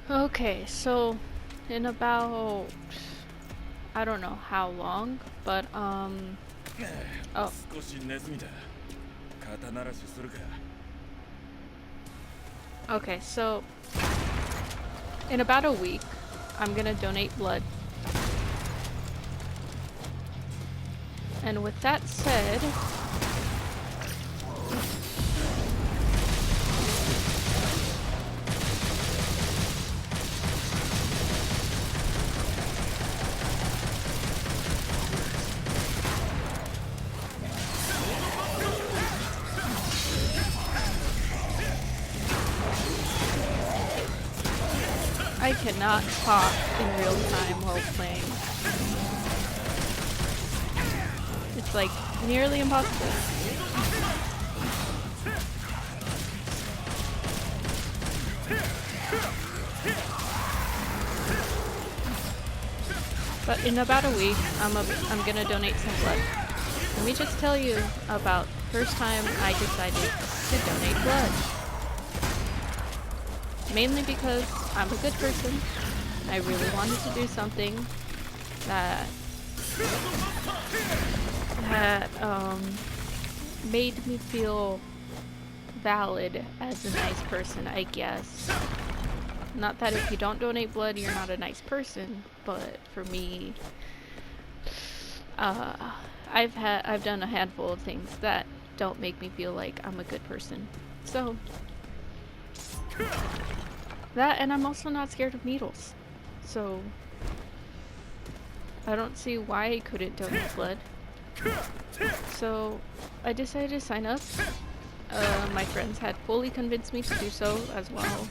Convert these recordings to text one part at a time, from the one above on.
Okay, so in about, I don't know how long, but oh, 少しネズミだ。肩慣らしするか。okay, so in about a week, I'm gonna donate blood. And with that said, I cannot talk in real time while playing. It's like nearly impossible. But in about a week, I'm gonna donate some blood. Let me just tell you about the first time I decided to donate blood. Mainly because I'm a good person. I really wanted to do something that made me feel valid as a nice person, I guess. Not that if you don't donate blood, you're not a nice person, but for me, I've done a handful of things that don't make me feel like I'm a good person. So that, and I'm also not scared of needles. So I don't see why I couldn't donate blood. So I decided to sign up. My friends had fully convinced me to do so as well.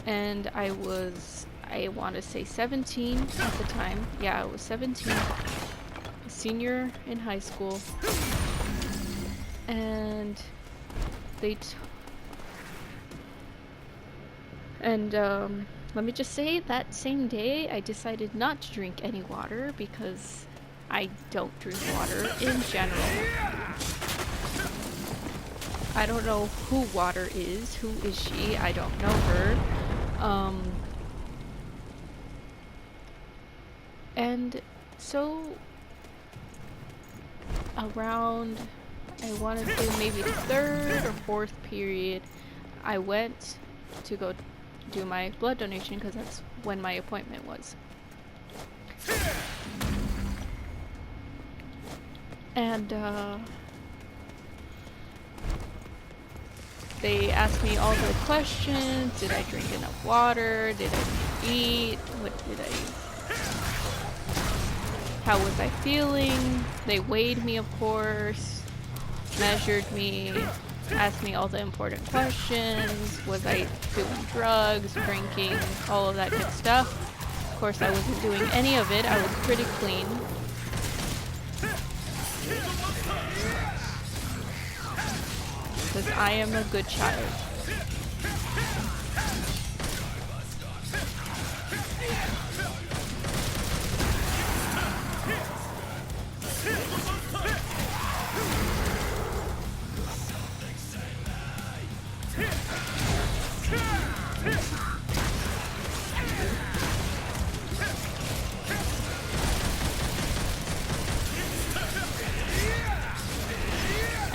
And I want to say 17 at the time. Yeah, I was 17. A senior in high school. And let me just say, that same day I decided not to drink any water because I don't drink water in general. I don't know who Water is. Who is she? I don't know her. And so around, I want to say maybe the third or fourth period, I went to go do my blood donation because that's when my appointment was. And they asked me all the questions. Did I drink enough water? Did I eat? What did I... How was I feeling? They weighed me, of course, measured me, asked me all the important questions. Was I doing drugs, drinking, all of that good stuff? Of course, I wasn't doing any of it. I was pretty clean. Because I am a good child.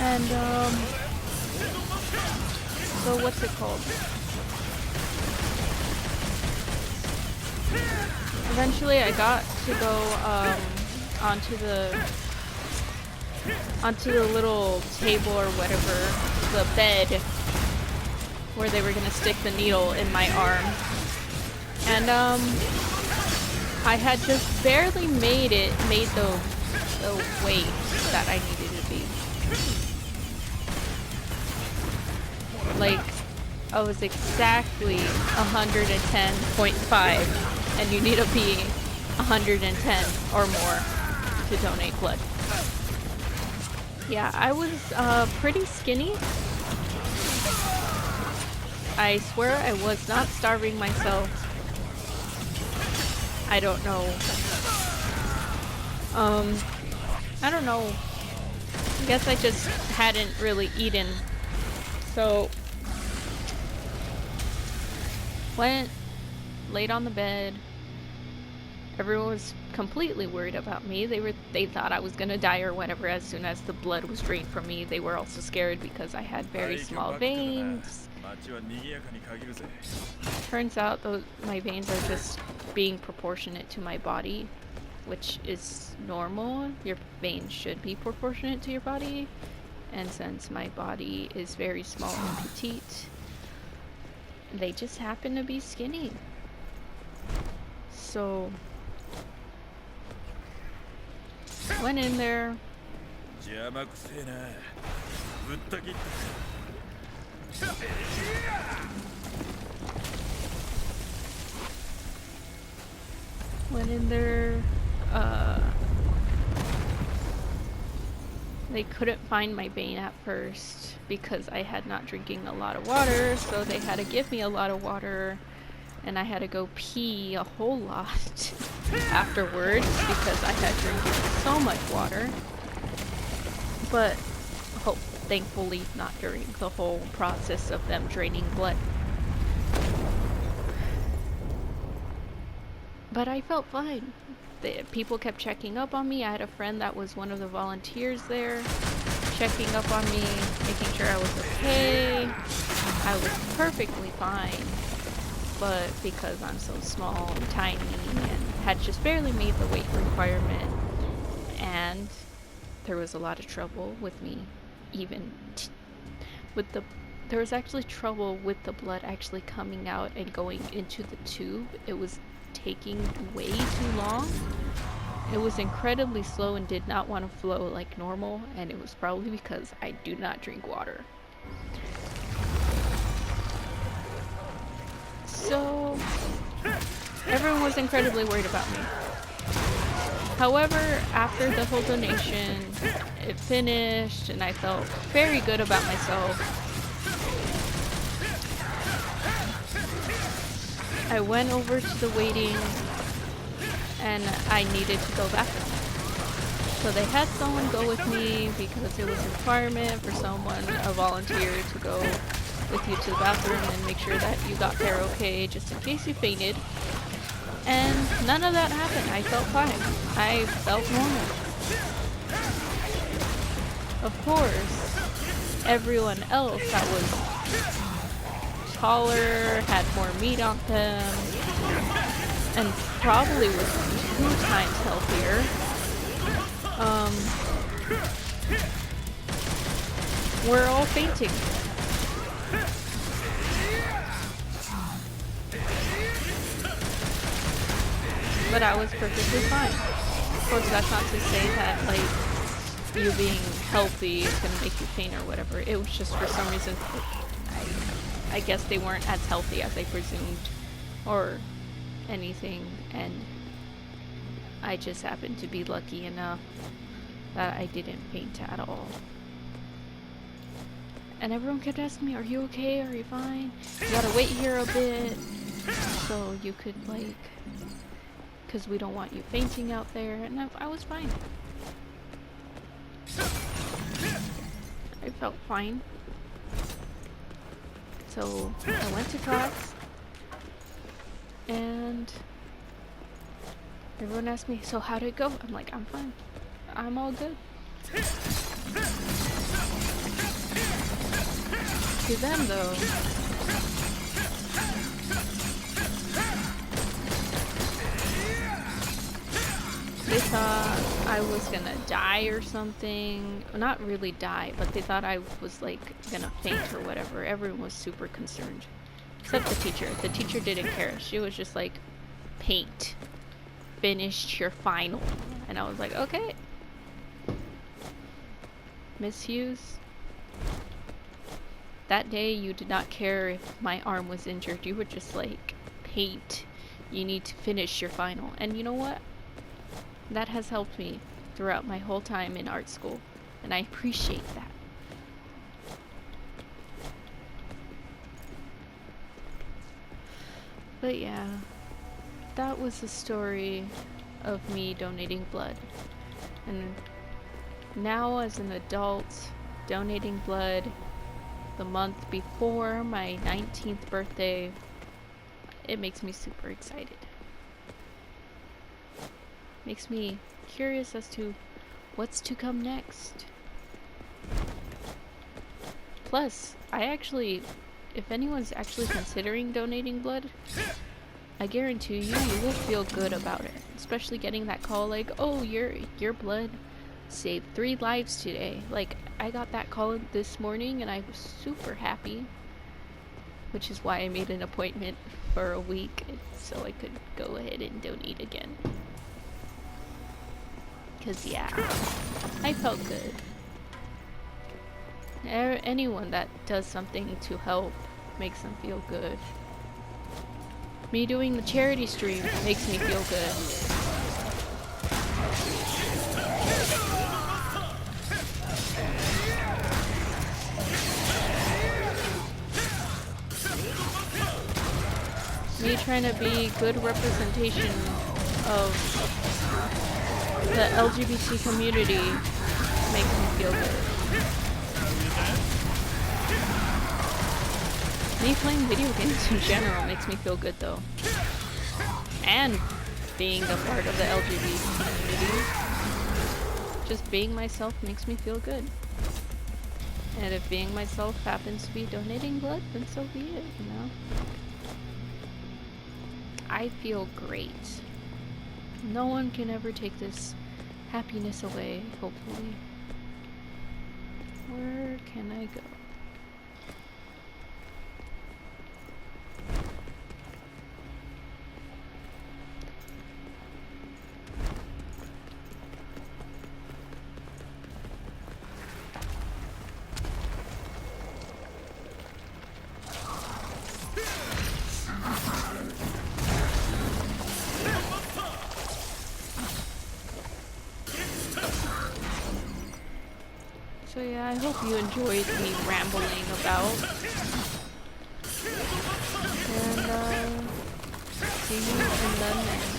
And so what's it called? Eventually I got to go onto the little table or whatever, the bed where they were gonna stick the needle in my arm. And I had just barely made the weight that I needed to be. Like, I was exactly 110.5, and you need to be 110 or more to donate blood. Yeah, I was pretty skinny. I swear I was not starving myself. I don't know. I don't know. I guess I just hadn't really eaten. So laid on the bed. Everyone was completely worried about me. They thought I was gonna die or whatever as soon as the blood was drained from me. They were also scared because I had very small veins. Turns out my veins are just being proportionate to my body, which is normal. Your veins should be proportionate to your body. And since my body is very small and petite, they just happen to be skinny. So went in there. Went in there. They couldn't find my vein at first because I had not drinking a lot of water, so they had to give me a lot of water, and I had to go pee a whole lot afterwards because I had drinking so much water. But thankfully not during the whole process of them draining blood. But I felt fine. People kept checking up on me. I had a friend that was one of the volunteers there, checking up on me, making sure I was okay. I was perfectly fine. But because I'm so small and tiny and had just barely made the weight requirement, and there was a lot of trouble with me, there was actually trouble with the blood actually coming out and going into the tube. It was taking way too long. It was incredibly slow and did not want to flow like normal, and it was probably because I do not drink water. So everyone was incredibly worried about me. However, after the whole donation, it finished and I felt very good about myself. I went over to the waiting and I needed to go back. So they had someone go with me because it was a requirement for a volunteer to go with you to the bathroom and make sure that you got there okay, just in case you fainted. And none of that happened. I felt fine. I felt normal. Of course, everyone else that was taller, had more meat on them, and probably was 2 times healthier, were all fainting. But I was perfectly fine. Of course, that's not to say that, like, you being healthy is gonna make you faint or whatever. It was just for some reason, I guess they weren't as healthy as I presumed, or anything, and I just happened to be lucky enough that I didn't faint at all. And everyone kept asking me, are you okay? Are you fine? You gotta wait here a bit so you could, like, because we don't want you fainting out there. And I was fine. I felt fine. So I went to class and everyone asked me, so how'd it go? I'm like, I'm fine. I'm all good. To them though, they thought I was gonna die or something. Not really die, but they thought I was like gonna faint or whatever. Everyone was super concerned. Except the teacher. The teacher didn't care. She was just like, paint. Finished your final. And I was like, okay. Miss Hughes, that day you did not care if my arm was injured. You were just like, paint. You need to finish your final. And you know what? That has helped me throughout my whole time in art school, and I appreciate that. But yeah, that was the story of me donating blood. And now as an adult, donating blood the month before my 19th birthday, it makes me super excited. Makes me curious as to what's to come next. Plus, if anyone's actually considering donating blood, I guarantee you will feel good about it. Especially getting that call like, oh, your blood saved 3 lives today. Like, I got that call this morning and I was super happy. Which is why I made an appointment for a week so I could go ahead and donate again. Cause yeah, I felt good. Anyone that does something to help makes them feel good. Me doing the charity stream makes me feel good. Me trying to be good representation of the LGBT community makes me feel good. Me playing video games in general makes me feel good though. And being a part of the LGBT community, just being myself makes me feel good. And if being myself happens to be donating blood, then so be it, you know? I feel great. No one can ever take this happiness away, hopefully. Where can I go? So yeah, I hope you enjoyed me rambling about. And see you in the next